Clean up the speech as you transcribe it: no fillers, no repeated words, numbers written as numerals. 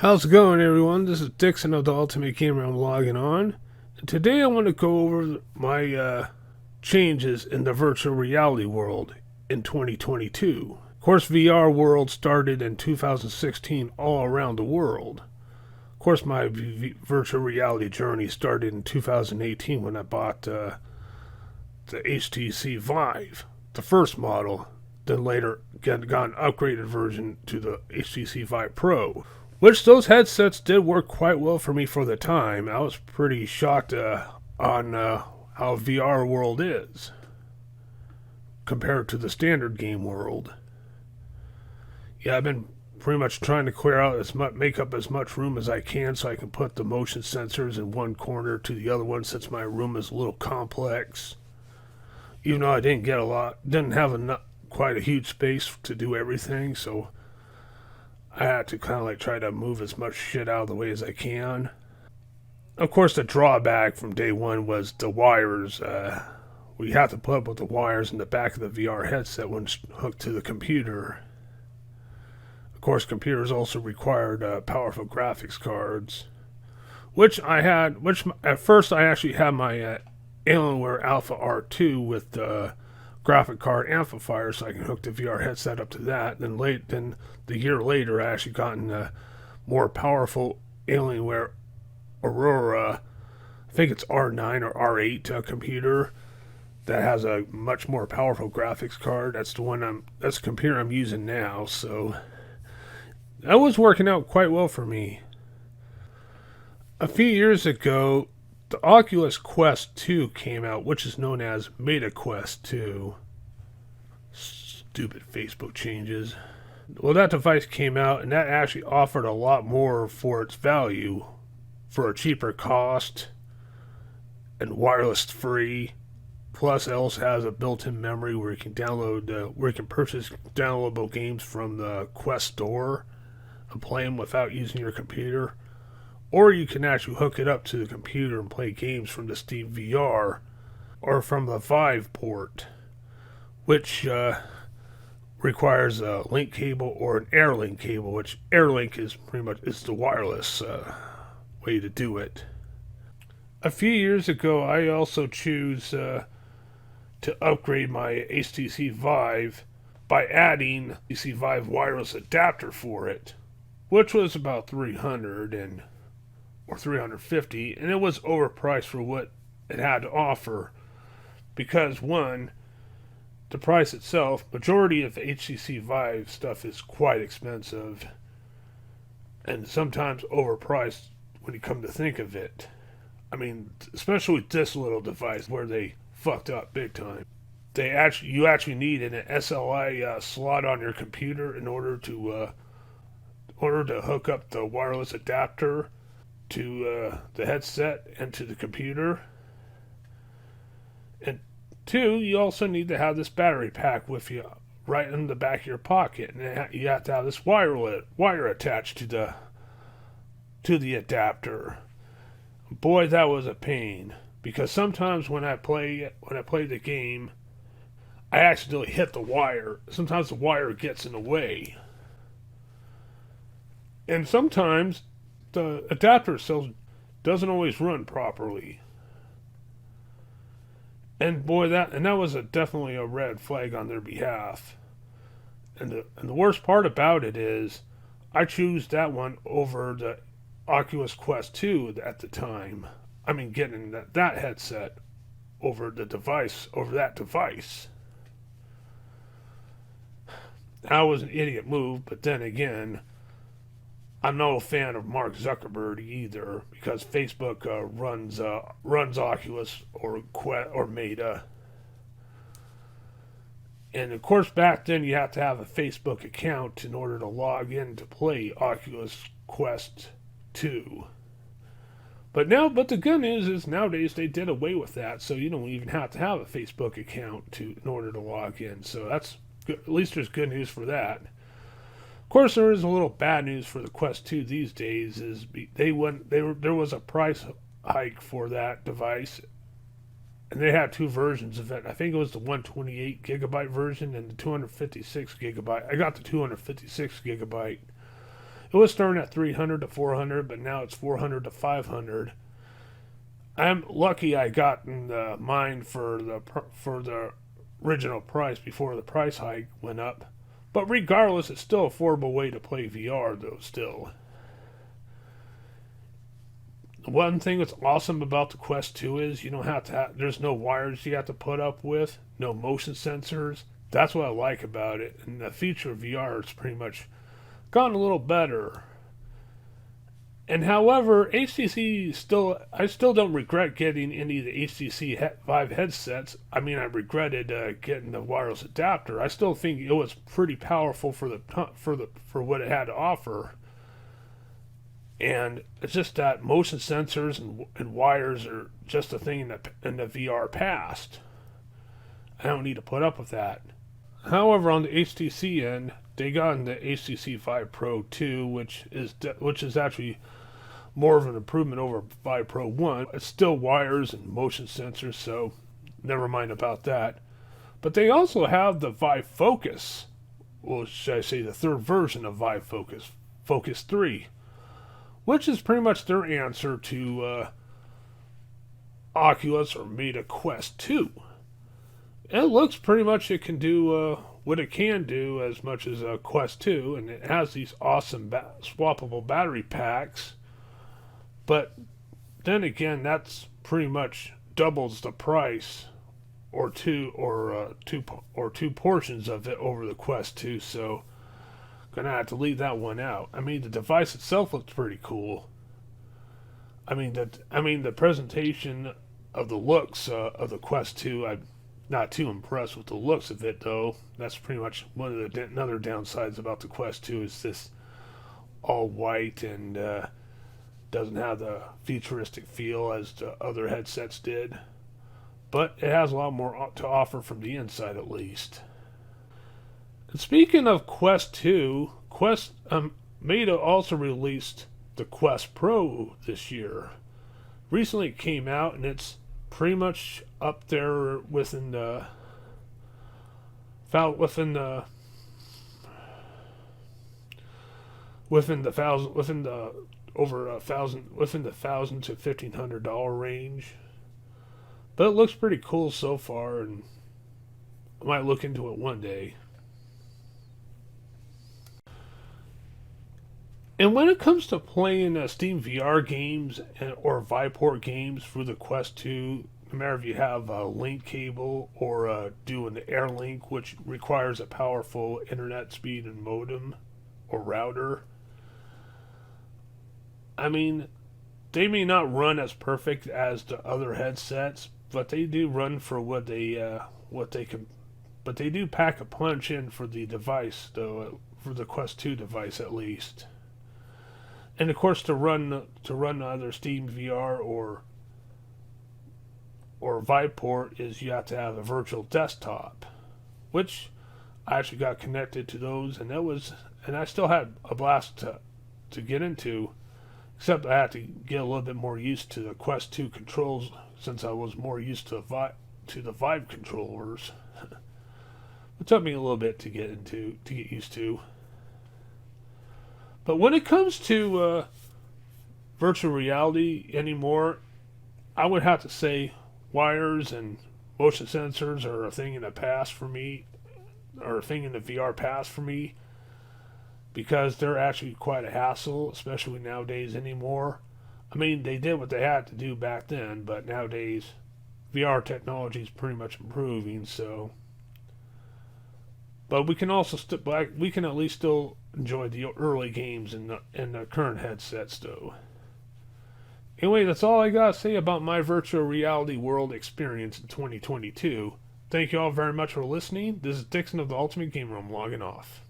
How's it going, everyone? This is Dixon of the Ultimate Gamer. I'm logging on. And today I want to go over my changes in the virtual reality world in 2022. Of course, VR world started in 2016 all around the world. Of course, my virtual reality journey started in 2018 when I bought the HTC Vive, the first model, then later got an upgraded version to the HTC Vive Pro. Which those headsets did work quite well for me for the time. I was pretty shocked on how VR world is compared to the standard game world. Yeah, I've been pretty much trying to clear out make up as much room as I can so I can put the motion sensors in one corner to the other one since my room is a little complex. Even though I didn't have quite a huge space to do everything, so I had to kind of try to move as much shit out of the way as I can. Of course, the drawback from day one was the wires. We had to put up with the wires in the back of the VR headset when it's hooked to the computer. Of course, computers also required powerful graphics cards, which at first I actually had my Alienware Alpha R2 with the graphic card amplifier, so I can hook the VR headset up to that. Then the year later, I actually gotten a more powerful Alienware Aurora, I think it's R9 or R8 computer that has a much more powerful graphics card. That's the computer I'm using now. So that was working out quite well for me. A few years ago, the Oculus Quest 2 came out, which is known as Meta Quest 2. Stupid Facebook changes. Well, that device came out, and that actually offered a lot more for its value, for a cheaper cost, and wireless free. Plus, it also has a built-in memory where you can purchase downloadable games from the Quest store and play them without using your computer. Or you can actually hook it up to the computer and play games from the Steam VR or from the Vive port, which requires a link cable or an AirLink cable, which AirLink is pretty much the wireless way to do it. A few years ago, I also chose to upgrade my HTC Vive by adding HTC Vive wireless adapter for it, which was about $300 or $350, and it was overpriced for what it had to offer because, one, the price itself, majority of the HTC Vive stuff is quite expensive and sometimes overpriced when you come to think of it. I mean, especially with this little device where they fucked up big time. You actually need an SLI slot on your computer in order to hook up the wireless adapter to the headset and to the computer. And two, you also need to have this battery pack with you right in the back of your pocket, and you have to have this wire attached to the adapter. Boy, that was a pain, because sometimes when I play the game, I accidentally hit the wire. Sometimes the wire gets in the way, and sometimes the adapter itself doesn't always run properly. And boy, that was definitely a red flag on their behalf. And the worst part about it is, I chose that one over the Oculus Quest 2 at the time. I mean, getting that headset over that device. That was an idiot move, but then again, I'm no fan of Mark Zuckerberg either, because Facebook runs Oculus or Meta. And of course, back then you have to have a Facebook account in order to log in to play Oculus Quest 2. But the good news is nowadays they did away with that, so you don't even have to have a Facebook account in order to log in. So that's good. At least there's good news for that. Of course, there is a little bad news for the Quest 2 these days. There was a price hike for that device, and they had two versions of it. I think it was the 128 gigabyte version and the 256 gigabyte. I got the 256 gigabyte. It It was starting at 300 to 400, but now it's 400 to 500. I'm lucky I got mine for the original price before the price hike went up. But regardless, it's still an affordable way to play VR, though, still. One thing that's awesome about the Quest 2 is you don't have to there's no wires you have to put up with, no motion sensors. That's what I like about it. And the feature of VR has pretty much gotten a little better. And however, I still don't regret getting any of the HTC Vive headsets. I mean, I regretted getting the wireless adapter. I still think it was pretty powerful for what it had to offer. And it's just that motion sensors and wires are just a thing in the VR past. I don't need to put up with that. However, on the HTC end, they got in the HTC Vive Pro 2, which is actually more of an improvement over Vive Pro 1. It's still wires and motion sensors, so never mind about that. But they also have the Vive Focus, well, should I say the third version of Vive Focus, Focus 3, which is pretty much their answer to Oculus or Meta Quest 2. It looks pretty much it can do what it can do as much as Quest 2, and it has these awesome swappable battery packs. But then again, that's pretty much doubles the price, or two portions of it over the Quest 2. So gonna have to leave that one out. I mean, the device itself looks pretty cool. I mean the presentation of the looks of the Quest 2. I'm not too impressed with the looks of it, though. That's pretty much one of the another downsides about the Quest 2 is this all white and doesn't have the futuristic feel as the other headsets did. But it has a lot more to offer from the inside, at least. And speaking of Quest 2, Meta also released the Quest Pro this year. Recently it came out, and it's pretty much up there within the $1,000 to $1,500 range. But it looks pretty cool so far, and I might look into it one day. And when it comes to playing Steam VR games or Viveport games through the Quest 2, no matter if you have a link cable or doing the AirLink, which requires a powerful internet speed and modem or router, I mean, they may not run as perfect as the other headsets, but they do run for what they can. But they do pack a punch in for the device, though, for the Quest 2 device at least. And of course, to run either Steam VR or Viveport is you have to have a virtual desktop, which I actually got connected to those, and I still had a blast to get into, except I had to get a little bit more used to the Quest 2 controls since I was more used to the Vive controllers. It took me a little bit to get used to. But when it comes to virtual reality anymore, I would have to say wires and motion sensors are a thing in the past for me, or a thing in the VR past for me, because they're actually quite a hassle, especially nowadays anymore. I mean, they did what they had to do back then, but nowadays VR technology is pretty much improving, so. But we can also we can at least still enjoy the early games in the current headsets, though. Anyway, that's all I gotta say about my virtual reality world experience in 2022. Thank you all very much for listening. This is Dixon of the Ultimate Game Room logging off.